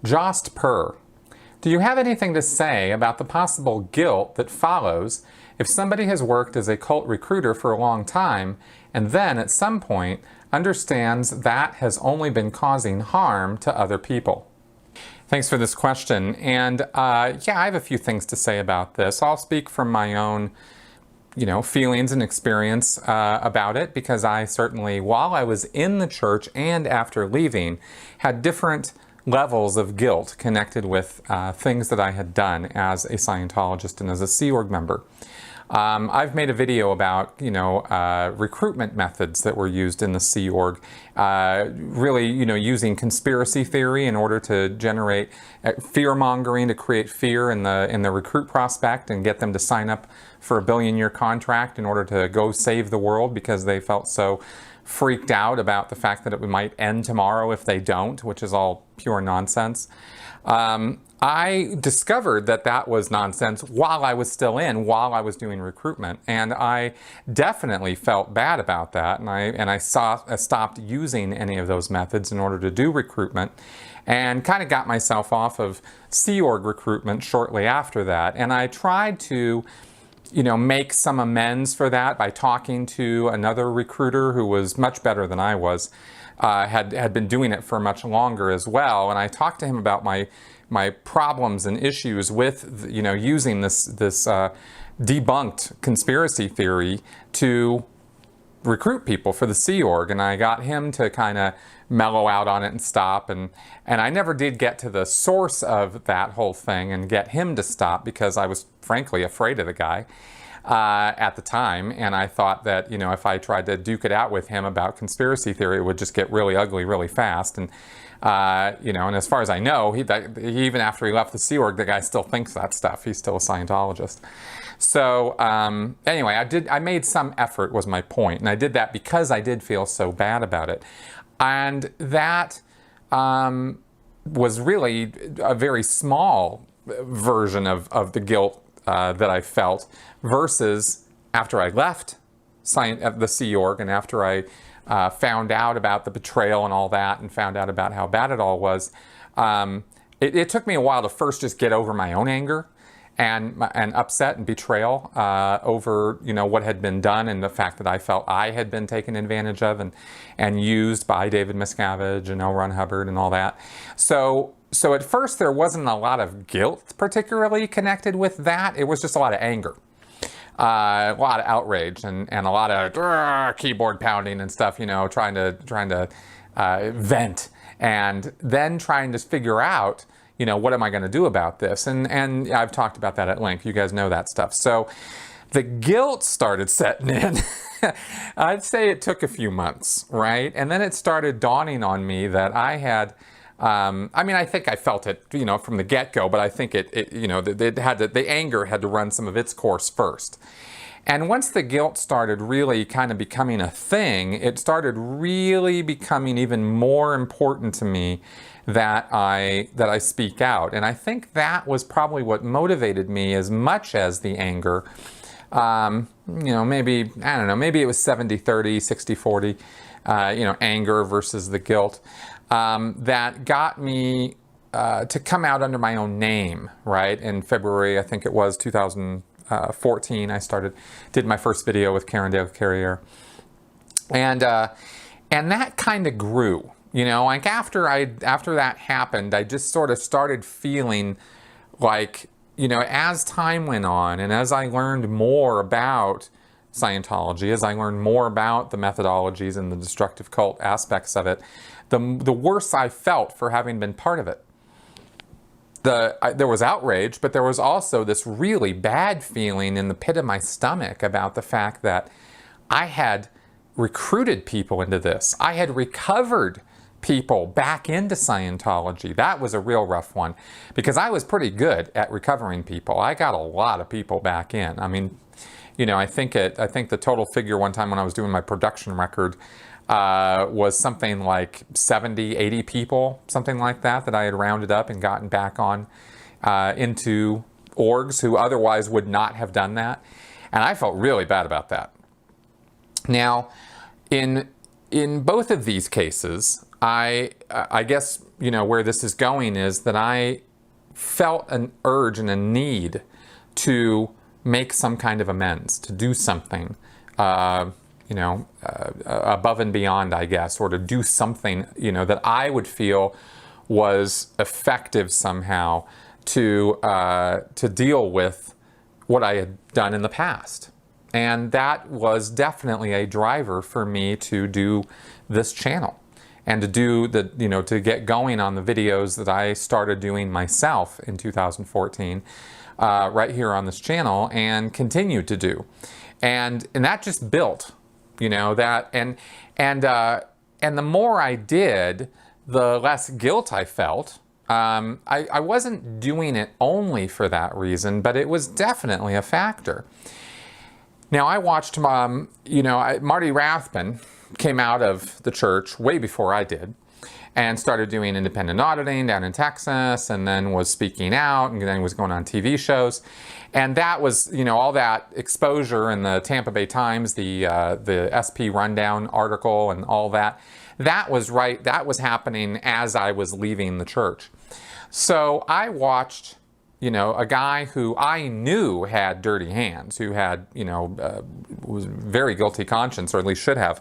Jost Per. Do you have anything to say about the possible guilt that follows if somebody has worked as a cult recruiter for a long time and then at some point understands that has only been causing harm to other people? Thanks for this question. And yeah, I have a few things to say about this. I'll speak from my own feelings and experience about it, because I certainly, while I was in the church and after leaving, had different levels of guilt connected with things that I had done as a Scientologist and as a Sea Org member. I've made a video about, recruitment methods that were used in the Sea Org, really, using conspiracy theory in order to generate fear-mongering, to create fear in the recruit prospect and get them to sign up for a billion-year contract in order to go save the world because they felt so freaked out about the fact that it might end tomorrow if they don't, which is all pure nonsense. I discovered that that was nonsense while I was still while I was doing recruitment, and I definitely felt bad about that, and I stopped using any of those methods in order to do recruitment, and kind of got myself off of Sea Org recruitment shortly after that. And I tried to make some amends for that by talking to another recruiter who was much better than I was, had been doing it for much longer as well. And I talked to him about my problems and issues with using this debunked conspiracy theory to recruit people for the Sea Org, and I got him to kind of mellow out on it and stop, and I never did get to the source of that whole thing and get him to stop, because I was frankly afraid of the guy at the time, and I thought that if I tried to duke it out with him about conspiracy theory, it would just get really ugly really fast. And and as far as I know, he even after he left the Sea Org, the guy still thinks that stuff. He's still a Scientologist. So anyway, I made some effort, was my point, and I did that because I did feel so bad about it. And that was really a very small version of the guilt that I felt, versus after I left the Sea Org and after I found out about the betrayal and all that, and found out about how bad it all was. It took me a while to first just get over my own anger and upset and betrayal over what had been done, and the fact that I felt I had been taken advantage of and used by David Miscavige and L. Ron Hubbard and all that. So at first there wasn't a lot of guilt particularly connected with that. It was just a lot of anger. A lot of outrage and a lot of keyboard pounding and stuff, trying to vent, and then trying to figure out, what am I going to do about this? And I've talked about that at length. You guys know that stuff. So the guilt started setting in. I'd say it took a few months, right? And then it started dawning on me that I had, I think I felt it, from the get-go, but I think the anger had to run some of its course first. And once the guilt started really kind of becoming a thing, it started really becoming even more important to me that I speak out. And I think that was probably what motivated me as much as the anger. Maybe, I don't know, maybe it was 70-30, 60-40, anger versus the guilt. That got me to come out under my own name, right? In February, I think it was 2014, I did my first video with Karen Dale Carrier. And that kind of grew, like after that happened, I just sort of started feeling like, as time went on and as I learned more about Scientology, as I learned more about the methodologies and the destructive cult aspects of it, the worse I felt for having been part of it. There was outrage, but there was also this really bad feeling in the pit of my stomach about the fact that I had recruited people into this. I had recovered people back into Scientology. That was a real rough one, because I was pretty good at recovering people. I got a lot of people back in. I mean, I think the total figure one time when I was doing my production record was something like 70, 80 people, something like that I had rounded up and gotten back on into orgs who otherwise would not have done that. And I felt really bad about that. Now, in both of these cases, I guess where this is going is that I felt an urge and a need to make some kind of amends, to do something, above and beyond, I guess, or to do something, that I would feel was effective somehow to deal with what I had done in the past. And that was definitely a driver for me to do this channel and to do to get going on the videos that I started doing myself in 2014, right here on this channel, and continue to do. And that just built, that, and the more I did, the less guilt I felt. I wasn't doing it only for that reason, but it was definitely a factor. Now, I watched, Marty Rathbun came out of the church way before I did and started doing independent auditing down in Texas, and then was speaking out, and then was going on TV shows. And that was, all that exposure in the Tampa Bay Times, the SP Rundown article and all that, that was happening as I was leaving the church. So I watched, a guy who I knew had dirty hands, who had, was very guilty conscience, or at least should have,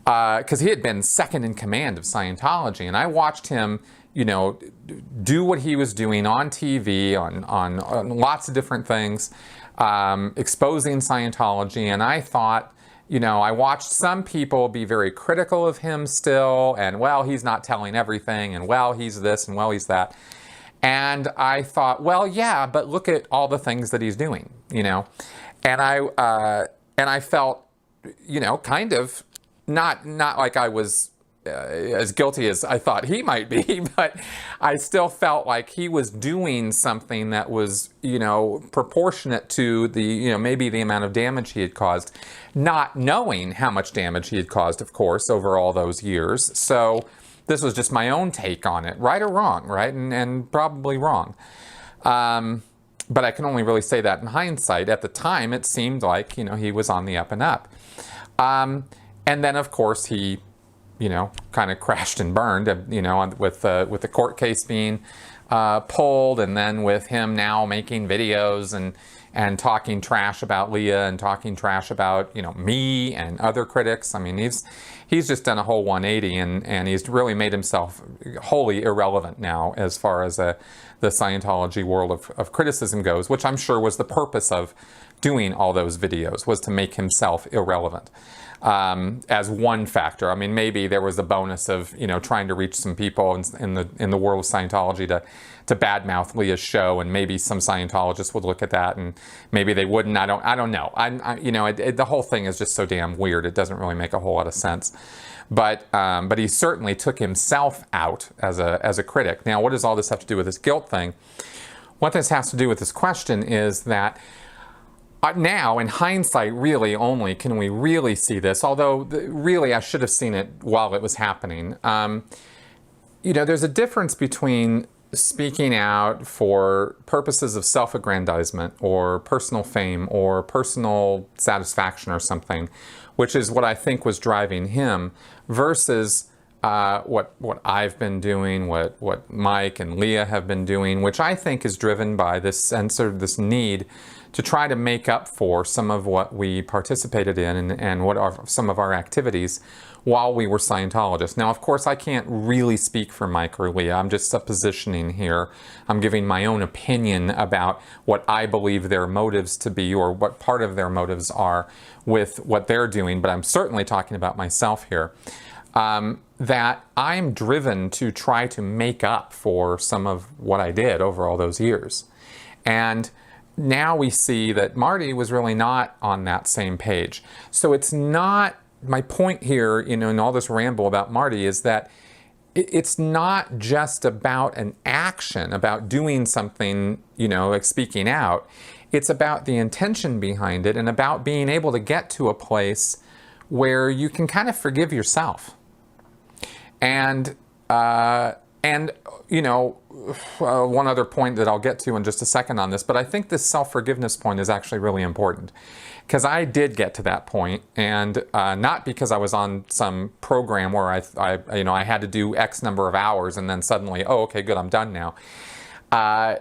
because he had been second in command of Scientology. And I watched him, do what he was doing on TV, on lots of different things, exposing Scientology. And I thought, I watched some people be very critical of him still, and, well, he's not telling everything, and, well, he's this, and, well, he's that. And I thought, well, yeah, but look at all the things that he's doing, And I felt, kind of not like I was as guilty as I thought he might be, but I still felt like he was doing something that was, proportionate to the, maybe the amount of damage he had caused, not knowing how much damage he had caused, of course, over all those years. So this was just my own take on it, right or wrong, right? And probably wrong. But I can only really say that in hindsight. At the time, it seemed like, he was on the up and up. And then, of course, he, kind of crashed and burned, with the court case being pulled, and then with him now making videos and talking trash about Leah and talking trash about, me and other critics. I mean, he's just done a whole 180, and he's really made himself wholly irrelevant now as far as the Scientology world of criticism goes, which I'm sure was the purpose of doing all those videos, was to make himself irrelevant. As one factor. I mean, maybe there was a bonus of, trying to reach some people in the world of Scientology to badmouth Leah's show, and maybe some Scientologists would look at that and maybe they wouldn't. I don't know. The whole thing is just so damn weird. It doesn't really make a whole lot of sense. But he certainly took himself out as a critic. Now, what does all this have to do with this guilt thing? What this has to do with this question is that now, in hindsight, really only can we really see this, although really I should have seen it while it was happening. There's a difference between speaking out for purposes of self-aggrandizement or personal fame or personal satisfaction or something, which is what I think was driving him, versus what I've been doing, what Mike and Leah have been doing, which I think is driven by this sense of this need to try to make up for some of what we participated in and what are some of our activities while we were Scientologists. Now, of course, I can't really speak for Mike or Leah. I'm just suppositioning here. I'm giving my own opinion about what I believe their motives to be, or what part of their motives are with what they're doing, but I'm certainly talking about myself here. That I'm driven to try to make up for some of what I did over all those years. And now we see that Marty was really not on that same page. So it's not, my point here, in all this ramble about Marty, is that it's not just about an action, about doing something, like speaking out. It's about the intention behind it, and about being able to get to a place where you can kind of forgive yourself. And And, you know, one other point that I'll get to in just a second on this, but I think this self-forgiveness point is actually really important. Because I did get to that point, and not because I was on some program where I had to do X number of hours and then suddenly, oh, okay, good, I'm done now.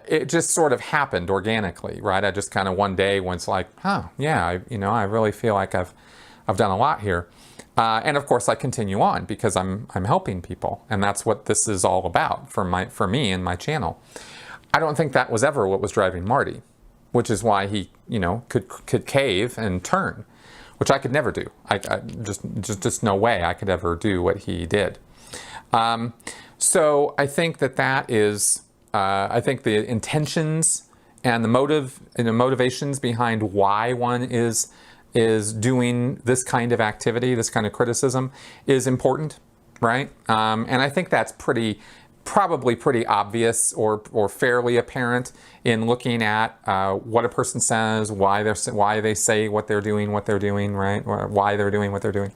It just sort of happened organically, right? I just kind of one day was like, huh, yeah, I really feel like I've done a lot here. And of course I continue on because I'm helping people, and that's what this is all about for me and my channel. I don't think that was ever what was driving Marty, which is why he, could cave and turn, which I could never do. I just no way I could ever do what he did. So I think that is, I think the intentions and the motivations behind why one is doing this kind of activity, this kind of criticism, is important, right? And I think that's probably pretty obvious or fairly apparent in looking at what a person says, why they say what they're doing, right? Or why they're doing what they're doing.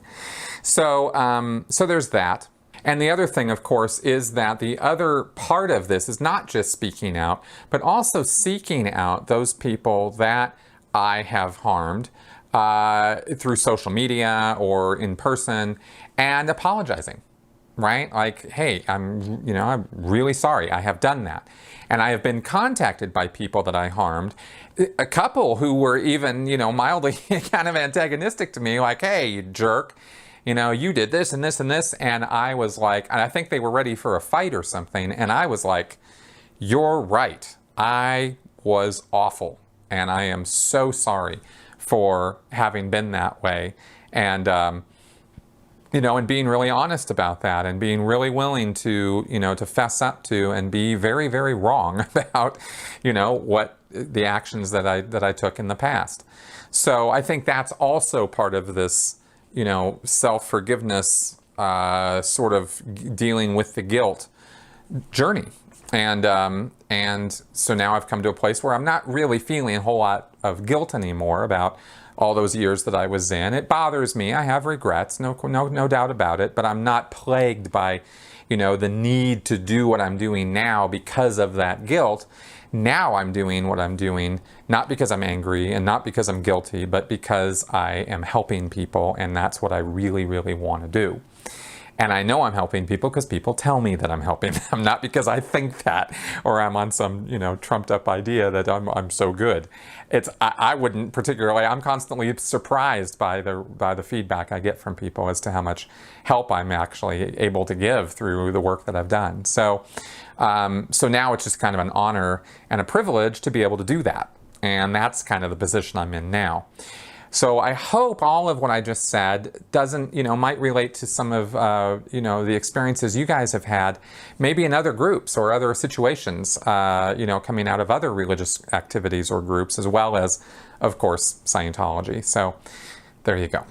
So, so there's that. And the other thing, of course, is that the other part of this is not just speaking out, but also seeking out those people that I have harmed through social media or in person, and apologizing, right? Like, hey, I'm really sorry, I have done that. And I have been contacted by people that I harmed, a couple who were even, mildly kind of antagonistic to me, like, hey, you jerk, you did this and this and this. And I was like, and I think they were ready for a fight or something. And I was like, you're right. I was awful. And I am so sorry for having been that way. And, and being really honest about that, and being really willing to, to fess up to and be very, very wrong about, what the actions that I took in the past. So I think that's also part of this, self-forgiveness, sort of dealing with the guilt journey. And so now I've come to a place where I'm not really feeling a whole lot of guilt anymore about all those years that I was in. It bothers me. I have regrets, no doubt about it, but I'm not plagued by, the need to do what I'm doing now because of that guilt. Now I'm doing what I'm doing, not because I'm angry and not because I'm guilty, but because I am helping people, and that's what I really, really want to do. And I know I'm helping people because people tell me that I'm helping them, not because I think that, or I'm on some, trumped up idea that I'm so good. I wouldn't particularly, I'm constantly surprised by the feedback I get from people as to how much help I'm actually able to give through the work that I've done. So, so now it's just kind of an honor and a privilege to be able to do that. And that's kind of the position I'm in now. So I hope all of what I just said might relate to some of, the experiences you guys have had, maybe in other groups or other situations, coming out of other religious activities or groups, as well as, of course, Scientology. So there you go.